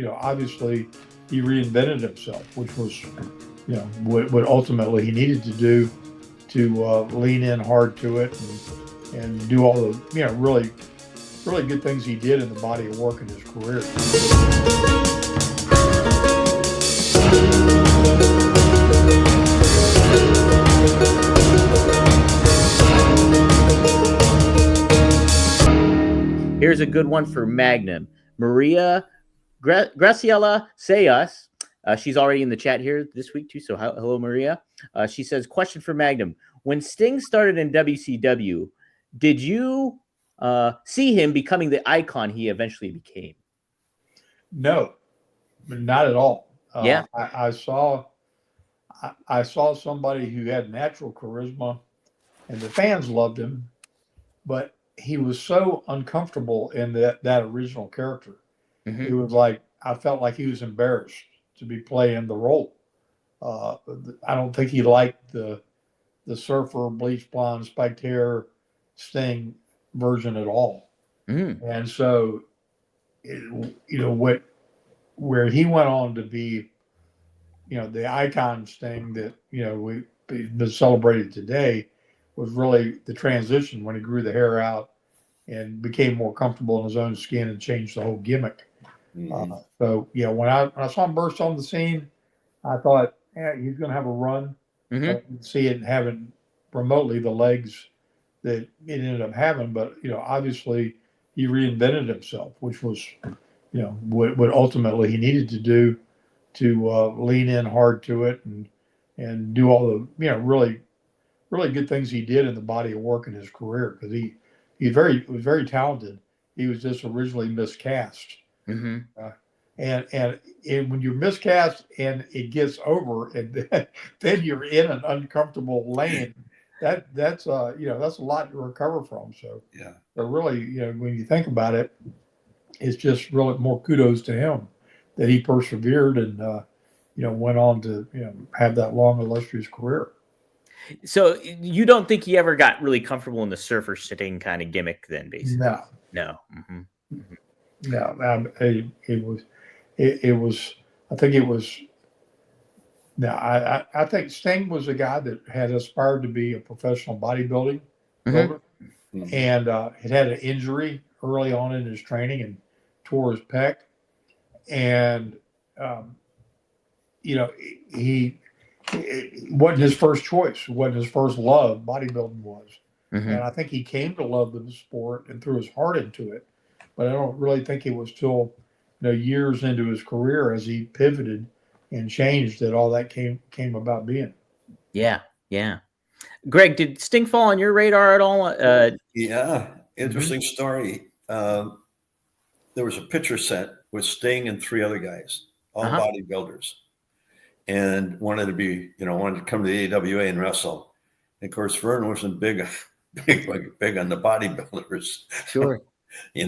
Obviously he reinvented himself, which was, what ultimately he needed to do to lean in hard to it and do all the, really, really good things he did in the body of work in his career. Here's a good one for Magnum. Maria Graciela Sayas. She's already in the chat here this week too. So hello, Maria. She says, question for Magnum. When Sting started in WCW, did you see him becoming the icon he eventually became? No, not at all. Yeah. I saw somebody who had natural charisma, and the fans loved him, but he was so uncomfortable in that original character. Mm-hmm. It was like I felt like he was embarrassed to be playing the role. Uh, I don't think he liked the surfer, bleach blonde, spiked hair, Sting version at all. Mm-hmm. And so, where he went on to be, the icon Sting that we been celebrated today was really the transition when he grew the hair out and became more comfortable in his own skin and changed the whole gimmick. Mm-hmm. When I saw him burst on the scene, I thought, yeah, he's going to have a run. Mm-hmm. I didn't see it having remotely the legs that it ended up having, but obviously he reinvented himself, which was what ultimately he needed to do to lean in hard to it and do all the really really good things he did in the body of work in his career, because he was very talented. He was just originally miscast. Mm-hmm. And when you're miscast and it gets over, and then you're in an uncomfortable lane, that's that's a lot to recover from. So Yeah. so really, when you think about it, it's just really more kudos to him that he persevered and went on to have that long illustrious career. So you don't think he ever got really comfortable in the surfer sitting kind of gimmick then, basically? No, Mm-hmm. Mm-hmm. no. It was. I think it was. No, I think Sting was a guy that had aspired to be a professional bodybuilding builder, Mm-hmm. and had an injury early on in his training and tore his pec, and um, he it wasn't his first choice, wasn't his first love. Bodybuilding was, Mm-hmm. and I think he came to love the sport and threw his heart into it. But I don't really think it was till years into his career, as he pivoted and changed, that all that came about being. Yeah, yeah. Greg, did Sting fall on your radar at all? Yeah, interesting story. There was a picture set with Sting and three other guys, all bodybuilders, and wanted to come to the AWA and wrestle. And of course, Vern wasn't big on the bodybuilders. Sure. He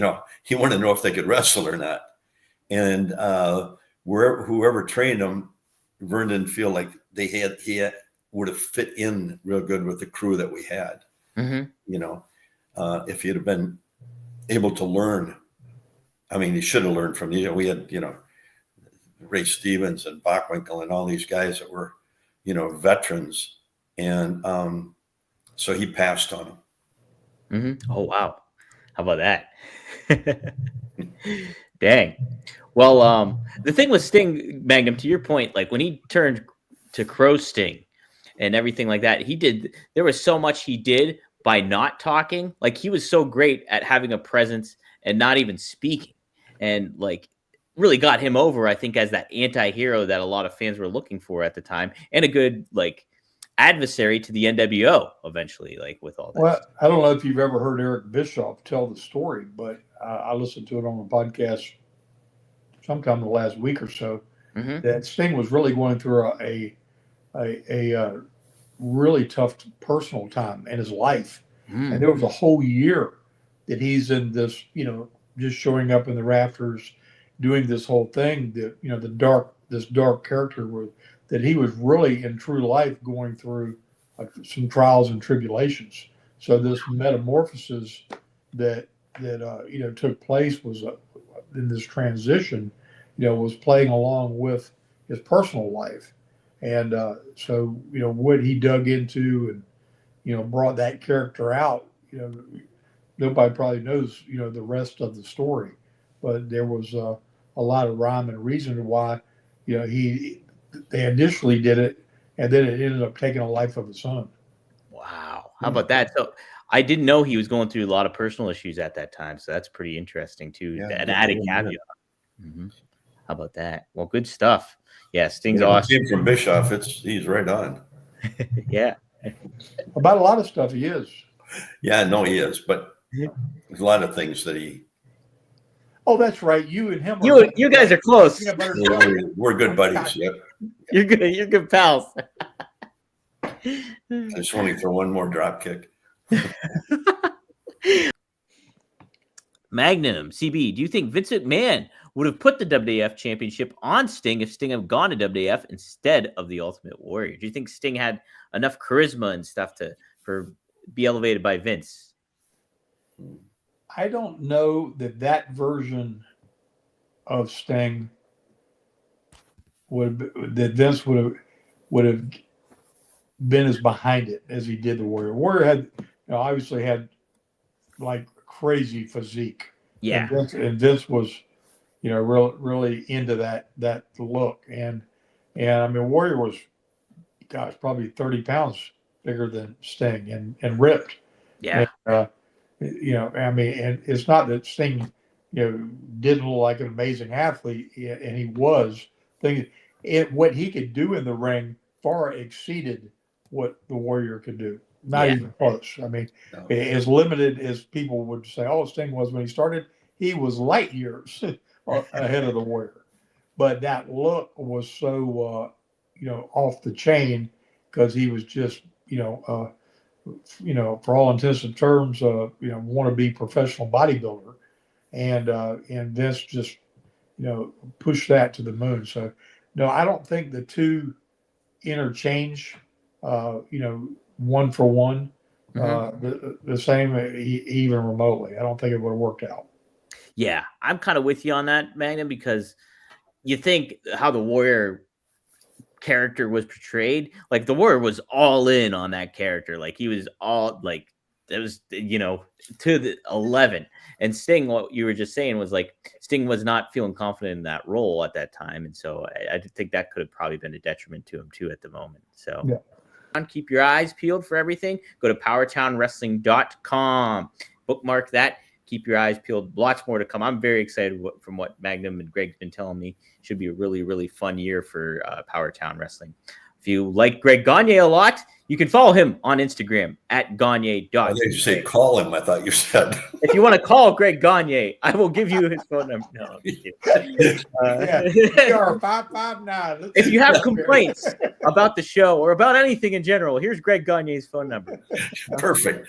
wanted to know if they could wrestle or not. And whoever trained them, Vern didn't feel like he would have fit in real good with the crew that we had. Mm-hmm. If he'd have been able to learn, I mean, he should have learned from, we had, Ray Stevens and Bockwinkel and all these guys that were, veterans. And so he passed on them. Mm-hmm. Oh, wow. How about that? Dang. Well, the thing with Sting, Magnum, to your point, like when he turned to Crow Sting and everything like that, there was so much he did by not talking. Like he was so great at having a presence and not even speaking, and like really got him over, I think, as that anti-hero that a lot of fans were looking for at the time, and a good like adversary to the NWO eventually, like with all that. Well, I don't know if you've ever heard Eric Bischoff tell the story, but I listened to it on a podcast sometime in the last week or so. Mm-hmm. That Sting was really going through a really tough personal time in his life, and there was a whole year that he's in this, just showing up in the rafters, doing this whole thing that this dark character that he was really in true life going through some trials and tribulations. So this metamorphosis that took place was in this transition, was playing along with his personal life. And so, what he dug into and, brought that character out, nobody probably knows, the rest of the story. But there was a lot of rhyme and reason why, they initially did it, and then it ended up taking a life of its own. Wow. How about that? So I didn't know he was going through a lot of personal issues at that time. So that's pretty interesting too. Yeah, An added caveat. Mm-hmm. How about that? Well, good stuff. Yeah, Sting's Yeah, awesome. came from Bischoff. He's right on. Yeah. About a lot of stuff he is. Yeah, no, he is. But there's a lot of things that he. Oh, that's right. You and him are You guys are close. We're good buddies. Yep. You're good. You're good pals. I just want to throw one more drop kick. Magnum, CB, do you think Vince McMahon would have put the WWF championship on Sting if Sting had gone to WWF instead of the Ultimate Warrior? Do you think Sting had enough charisma and stuff for be elevated by Vince? I don't know that version of Sting that Vince would have been as behind it as he did the Warrior. Warrior had, obviously had like crazy physique. Yeah. And Vince was, really into that look. And I mean, Warrior was, probably 30 pounds bigger than Sting and ripped. Yeah. And, I mean, and it's not that Sting, didn't look like an amazing athlete, and he was. What he could do in the ring far exceeded what the Warrior could do. Not even close. I mean, as limited as people would say, oh, Sting was when he started, he was light years ahead of the Warrior. But that look was so, off the chain because he was just, for all intents and terms, wannabe professional bodybuilder. And Vince just, pushed that to the moon. So, no, I don't think the two interchange, one for one, the same, even remotely. I don't think it would have worked out. Yeah, I'm kind of with you on that, Magnum, because you think how the Warrior character was portrayed. Like the Warrior was all in on that character. Like he was all like, it was, to the 11. And Sting, what you were just saying was like, Sting was not feeling confident in that role at that time. And so I think that could have probably been a detriment to him too at the moment. So keep your eyes peeled for everything. Go to powertownwrestling.com. Bookmark that. Keep your eyes peeled. Lots more to come. I'm very excited from what Magnum and Greg's been telling me. Should be a really, really fun year for Powertown Wrestling. If you like Greg Gagne a lot, you can follow him on Instagram at Gagne. I thought you said call him. I thought you said. If you want to call Greg Gagne, I will give you his phone number. No, PR 559. If you have complaints about the show or about anything in general, here's Greg Gagne's phone number. Perfect.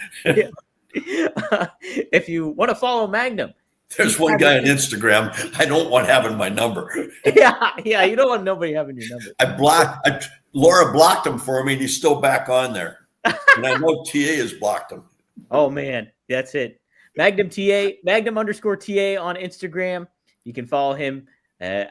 If you want to follow Magnum, there's one guy on Instagram I don't want having my number. Yeah, you don't want nobody having your number. Laura blocked him for me, and he's still back on there. And I know TA has blocked him. Oh man, that's it. Magnum _TA on Instagram. You can follow him.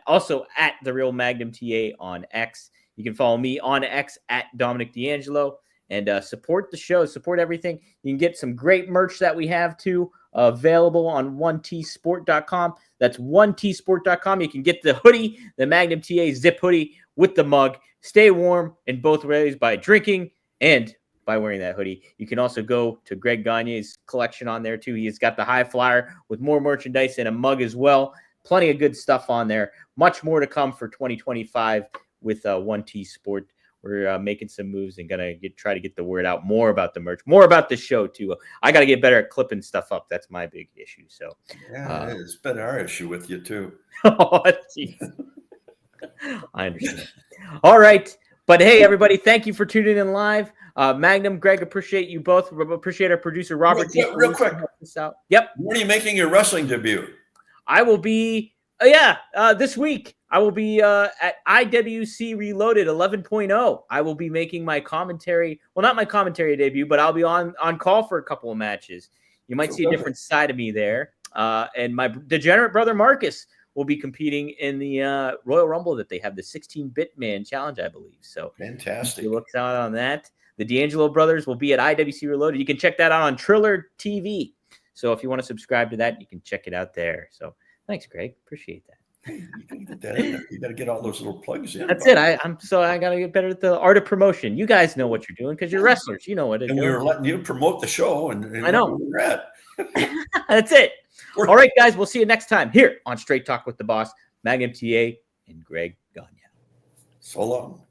Also at the real Magnum TA on X. You can follow me on X at Dominic D'Angelo. And support the show, support everything. You can get some great merch that we have too, available on 1tsport.com. That's 1tsport.com. You can get the hoodie, the Magnum TA zip hoodie with the mug. Stay warm in both ways by drinking and by wearing that hoodie. You can also go to Greg Gagne's collection on there too. He's got the high flyer with more merchandise and a mug as well. Plenty of good stuff on there. Much more to come for 2025 with 1T Sport. We're making some moves and gonna try to get the word out more about the merch, more about the show too. I got to get better at clipping stuff up. That's my big issue. So yeah, it's been our issue with you too. Oh, geez. I understand. All right, but hey, everybody, thank you for tuning in live. Magnum, Greg, appreciate you both. Appreciate our producer Robert. Real quick. Yep. When are you making your wrestling debut? I will be. This week I will be at IWC Reloaded 11.0. I will be making my commentary. Well, not my commentary debut, but I'll be on call for a couple of matches. You might see a different side of me there. And my degenerate brother Marcus will be competing in the Royal Rumble that they have, the 16-bit man challenge, I believe. So Fantastic. you look out on that. The D'Angelo brothers will be at IWC Reloaded. You can check that out on Triller TV. So if you want to subscribe to that, you can check it out there. So thanks, Greg. Appreciate that. Hey, you got to get that in there. You got to get all those little plugs in. That's it. I got to get better at the art of promotion. You guys know what you're doing because you're wrestlers. You know what it is. And we were letting you promote the show, and I know. where we're at. That's it. All right, guys. We'll see you next time here on Straight Talk with the Boss, Magnum TA, and Greg Gagne. So long.